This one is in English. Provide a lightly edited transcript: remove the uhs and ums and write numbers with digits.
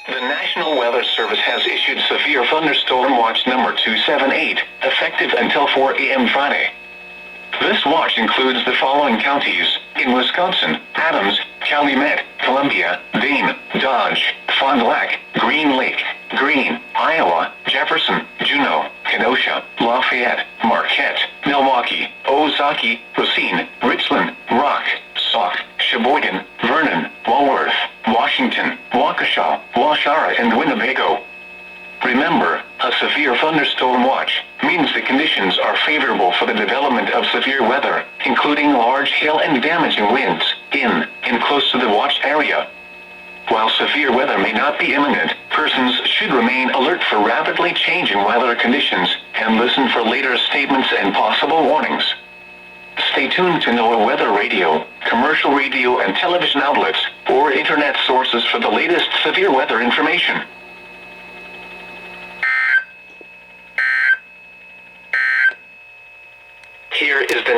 The National Weather Service has issued Severe Thunderstorm Watch number 278, effective until 4 a.m. Friday. This watch includes the following counties in Wisconsin: Adams, Calumet, Columbia, Dane, Dodge, Fond du Lac, Green Lake, Greene, Iowa, Jefferson, Juneau, Kenosha, Lafayette, Marquette, Milwaukee, Ozaukee, Racine, Richland, Rock, Sauk, Sheboygan, Vernon, Walworth, Washington, Waukesha, Waushara, and Winnebago. Remember, a severe thunderstorm watch means the conditions are favorable for the development of severe weather, including large hail and damaging winds, in and close to the watched area. While severe weather may not be imminent, persons should remain alert for rapidly changing weather conditions and listen for later statements and possible warnings. Stay tuned to NOAA weather radio, commercial radio and television outlets, or internet sources for the latest severe weather information. Here is the